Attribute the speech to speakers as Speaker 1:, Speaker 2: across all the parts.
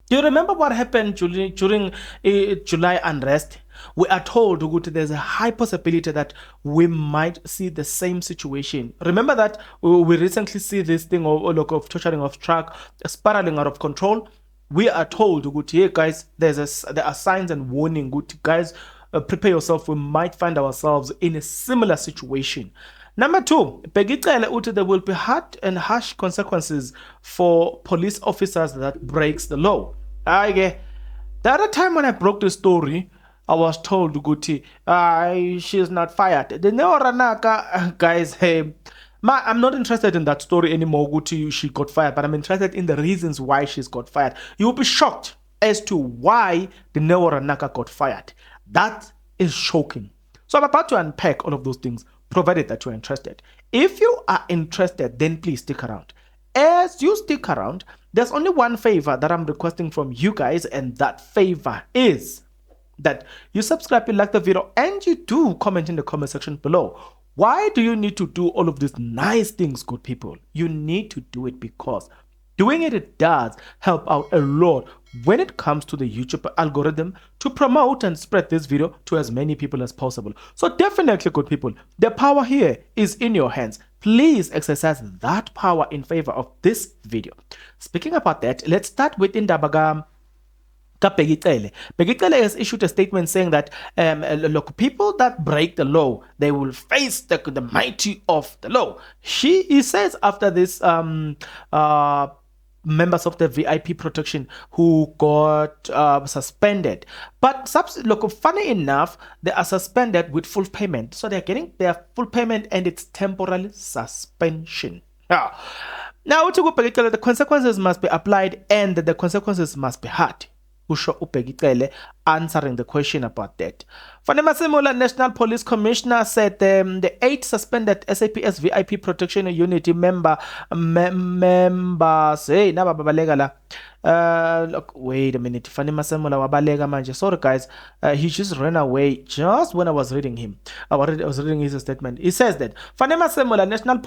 Speaker 1: Do you remember what happened during July unrest? We are told that there's a high possibility that we might see the same situation. Remember that we recently see this thing of torturing of truck spiraling out of control. We are told that, hey guys, there are signs and warning. Good guys, prepare yourself. We might find ourselves in a similar situation. Number two, there will be hard and harsh consequences for police officers that breaks the law. The other time when I broke the story, I was told, Guti, she's not fired. The Cele Ranaka guys, hey, I'm not interested in that story anymore, Guti, she got fired, but I'm interested in the reasons why she's got fired. You'll be shocked as to why the Cele Ranaka got fired. That is shocking. So I'm about to unpack all of those things, provided that you're interested. If you are interested, then please stick around. As you stick around, there's only one favor that I'm requesting from you guys, and that favor is that you subscribe, you like the video, and you do comment in the comment section below. Why do you need to do all of these nice things, good people? You need to do it because doing it does help out a lot when it comes to the YouTube algorithm to promote and spread this video to as many people as possible. So definitely, good people, the power here is in your hands. Please exercise that power in favor of this video. Speaking about that, let's start with Indaba Cele. Cele has issued a statement saying that look, people that break the law, they will face the mighty of the law. He says after this members of the VIP protection who got suspended. But look, funny enough, they are suspended with full payment. So they're getting their full payment and it's temporary suspension. Now, the consequences must be applied and the consequences must be hard. Usho Upegicele answering the question about that. Fanema Simula, National Police Commissioner, said the 8 suspended SAPS VIP Protection Unity members, hey, nababalegala. Look, wait a minute. Fanema Simula wabalega manje. Sorry guys, he just ran away just when I was reading him. I was reading his statement. He says that Fanema Simula, National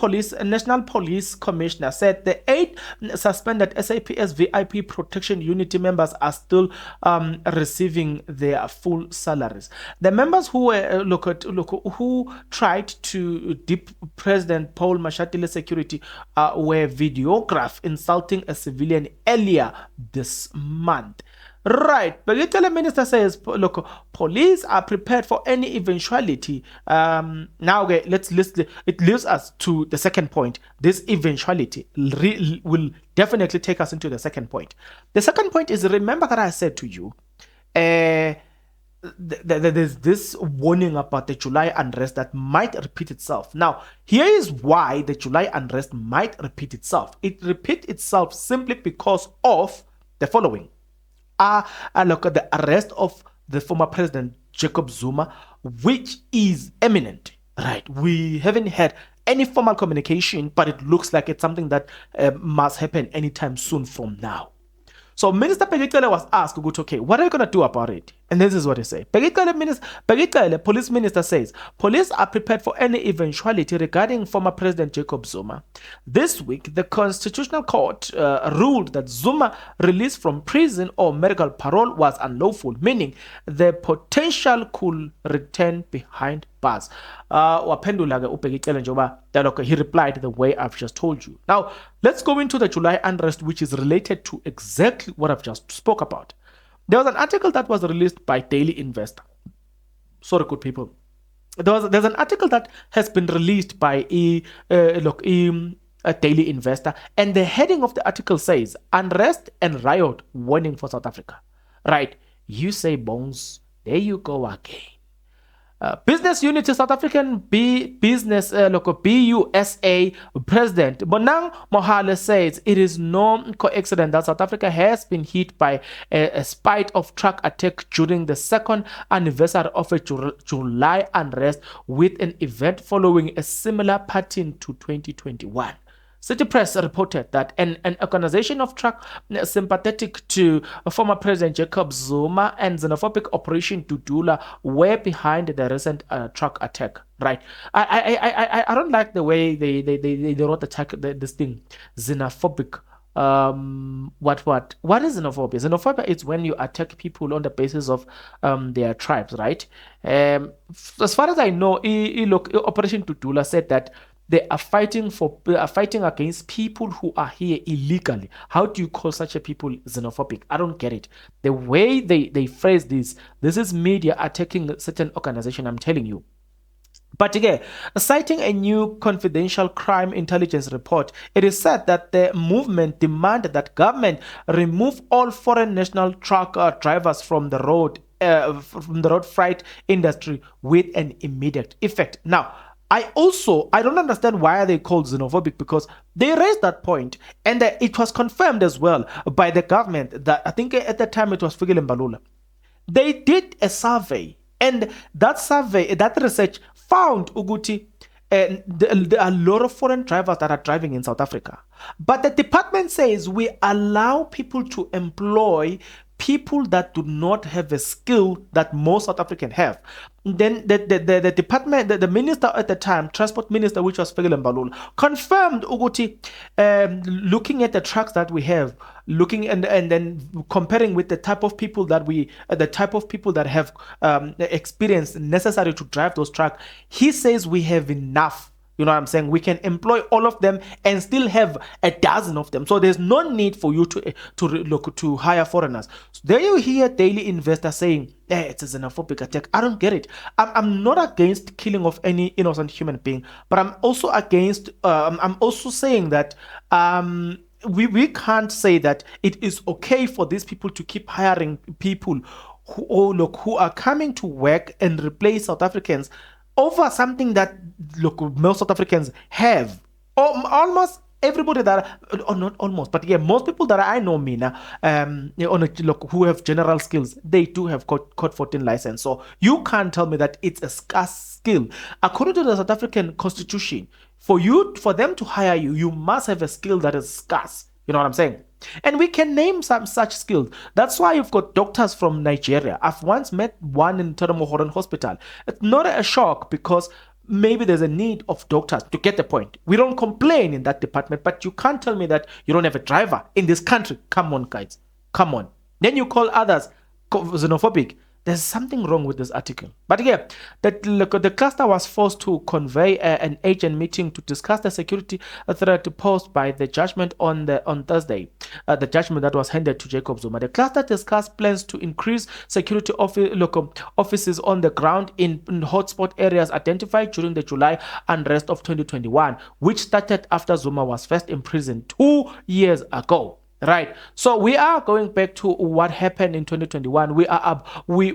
Speaker 1: Police Commissioner, said the 8 suspended SAPS VIP Protection Unity members are still receiving their full salaries. The members who were who tried to dip President Paul Mashatile's security were videographed insulting a civilian earlier this month. Right, but the minister says, look, police are prepared for any eventuality. Now, okay, let's list. It leads us to the second point. This eventuality will definitely take us into the second point. The second point is, remember that I said to you, there's this warning about the July unrest that might repeat itself. Now, here is why the July unrest might repeat itself. It repeats itself simply because of the following. Look at the arrest of the former president Jacob Zuma, which is imminent. Right, we haven't had any formal communication, but it looks like it's something that must happen anytime soon from now. So Minister Cele was asked, okay, what are you going to do about it? And this is what he said. Cele, police minister, says, police are prepared for any eventuality regarding former President Jacob Zuma. This week, the Constitutional Court ruled that Zuma release from prison or medical parole was unlawful, meaning the potential could return behind bars. He replied the way I've just told you. Now, let's go into the July unrest, which is related to exactly what I've just spoke about. There was an article that was released by Daily Investor. Sorry, good people. There's an article that has been released by a Daily Investor, and the heading of the article says, "Unrest and riot warning for South Africa." Right? You say, Bones, there you go again. Business Unity South African Business BUSA President Bonang Mohale says it is no coincidence that South Africa has been hit by a spate of truck attack during the second anniversary of a July unrest, with an event following a similar pattern to 2021. City Press reported that an organization of truck sympathetic to former President Jacob Zuma and xenophobic Operation Dudula were behind the recent truck attack. Right? I don't like the way they wrote this thing, xenophobic what is xenophobia? Xenophobia is when you attack people on the basis of their tribes, right? As far as I know, look, Operation Tutula said that they are fighting against people who are here illegally. How do you call such a people xenophobic? I don't get it. The way they phrase this is media attacking a certain organization, I'm telling you. But again, citing a new confidential crime intelligence report, it is said that the movement demanded that government remove all foreign national truck drivers from the road freight industry with an immediate effect. Now, I don't understand why are they called xenophobic, because they raised that point and it was confirmed as well by the government that I think at the time it was Fikile Mbalula. They did a survey, and that research found Uguti, there are a lot of foreign drivers that are driving in South Africa. But the department says we allow people to employ people that do not have a skill that most South Africans have. Then the department, the minister at the time, transport minister, which was Fikile Mbalula, confirmed Uguti, looking at the trucks that we have, looking and then comparing with the type of people that have experience necessary to drive those trucks, he says we have enough. You know what I'm saying? We can employ all of them and still have a dozen of them. So there's no need for you to hire foreigners. So there you hear Daily Investor saying, it's a xenophobic attack. I don't get it. I'm not against killing of any innocent human being, but I'm also against. I'm also saying that we can't say that it is okay for these people to keep hiring people who are coming to work and replace South Africans over something that most South Africans have. Almost everybody that, or not almost, but yeah, most people that I know, Mina, who have general skills, they do have code 14 license. So you can't tell me that it's a scarce skill. According to the South African Constitution, for them to hire you, you must have a skill that is scarce. You know what I'm saying? And we can name some such skills. That's why you've got doctors from Nigeria. I've once met one in Termohoran Hospital. It's not a shock, because maybe there's a need of doctors. To get the point, we don't complain in that department, but you can't tell me that you don't have a driver in this country. Come on, guys. Come on. Then you call others xenophobic. There's something wrong with this article. But yeah, the cluster was forced to convey an agent meeting to discuss the security threat posed by the judgment on Thursday. The judgment that was handed to Jacob Zuma. The cluster discussed plans to increase security offices on the ground in hotspot areas identified during the July unrest of 2021, which started after Zuma was first imprisoned 2 years ago. Right. So we are going back to what happened in 2021. We are going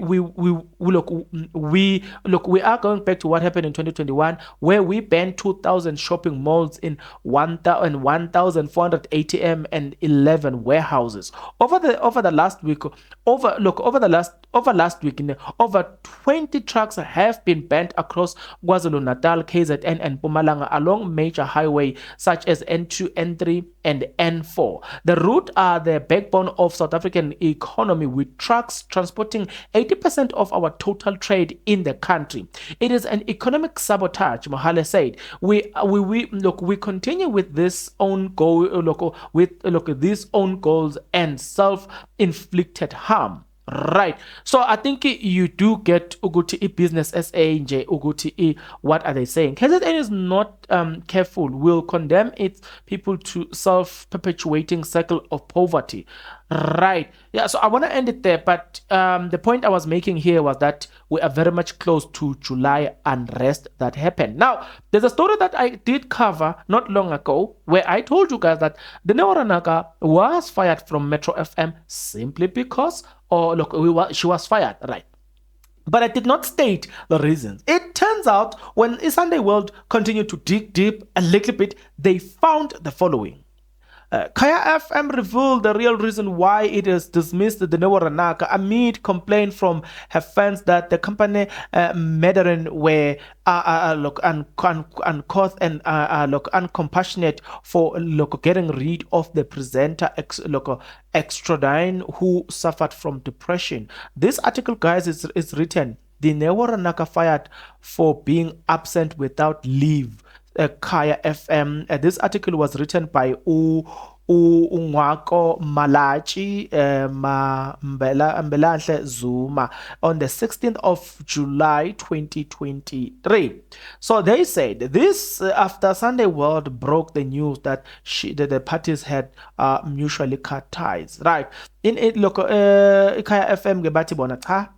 Speaker 1: back to what happened in 2021, where we banned 2,000 shopping malls in 1,400 ATM and 11 warehouses. Over last week, over 20 trucks have been banned across KwaZulu-Natal, KZN, and Mpumalanga along major highway such as N2, N3, and N4. The route are the backbone of South African economy, with trucks transporting 80% of our total trade in the country. It is an economic sabotage, Mohale said. We continue with this own goal, these own goals and self-inflicted harm. Right. So I think you do get Uguti business SA nje Uguti. What are they saying? KZN is not careful, will condemn its people to self-perpetuating cycle of poverty. Right. Yeah, so I want to end it there, but the point I was making here was that we are very much close to July unrest that happened. Now, there's a story that I did cover not long ago where I told you guys that the Cele Ranaka was fired from Metro FM simply because, she was fired, right? But I did not state the reasons. It turns out when Sunday World continued to dig deep a little bit, they found the following. Kaya FM revealed the real reason why it has dismissed the Cele Ranaka amid complaint from her fans that the company Mandarin were uncouth and uncompassionate for getting rid of the presenter Extradine, who suffered from depression. This article, guys, is written. The Cele Ranaka fired for being absent without leave. Kaya FM. This article was written by Ungwako Malachi Mbelahle Zuma on the 16th of July 2023. So they said this after Sunday World broke the news that the parties had mutually cut ties. Right. In it, look, Kaya FM gebati bona cha.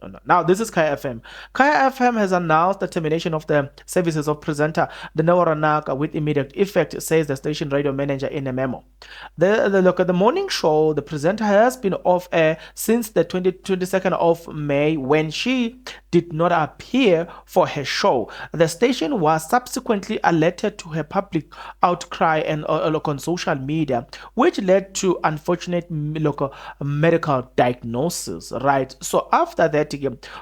Speaker 1: No. Now, this is Kaya FM. Kaya FM has announced the termination of the services of presenter Cele Ranaka with immediate effect, says the station radio manager in a memo. The morning show, the presenter has been off air since the 22nd of May when she did not appear for her show. The station was subsequently alerted to her public outcry and on social media, which led to unfortunate medical diagnosis. Right. So after that,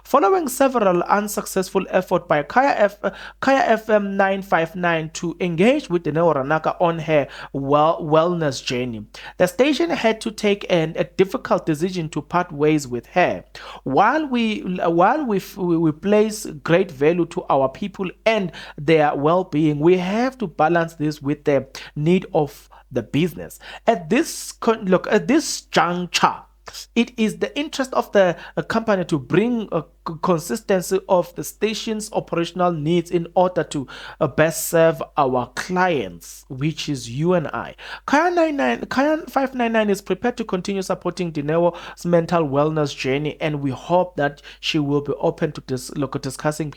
Speaker 1: following several unsuccessful efforts by Kaya FM 959 to engage with the Cele Ranaka on her wellness journey, the station had to take a difficult decision to part ways with her. While we place great value to our people and their well-being, we have to balance this with the need of the business. At this juncture, it is the interest of the company to bring a consistency of the station's operational needs in order to best serve our clients, which is you and I. Kaya 599 is prepared to continue supporting Dinewo's mental wellness journey, and we hope that she will be open to discussing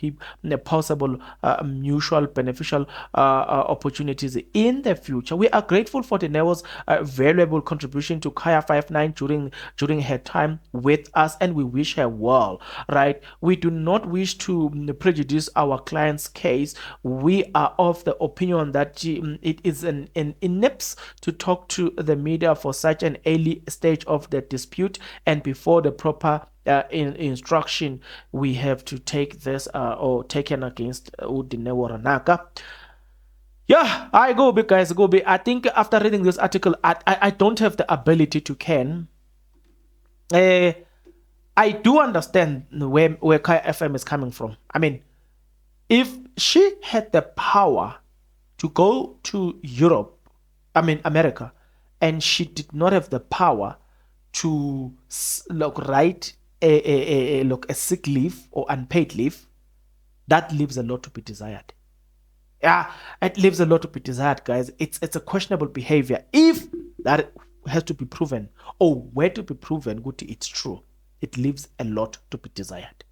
Speaker 1: possible mutual beneficial opportunities in the future. We are grateful for Dinewo's valuable contribution to Kaya 59 during her time with us, and we wish her well. Right. We do not wish to prejudice our client's case. We are of the opinion that it is an inept to talk to the media for such an early stage of the dispute, and before the proper instruction, we have to take this or taken against Cele Ranaka. Yeah, I go big, guys, go big. I think after reading this article, I don't have the ability to can. I do understand where Kaya FM is coming from. I mean, if she had the power to go to America, and she did not have the power to write a sick leave or unpaid leave, that leaves a lot to be desired. Yeah, it leaves a lot to be desired, guys. It's a questionable behavior. If that has to be proven or were to be proven, good, it's true. It leaves a lot to be desired.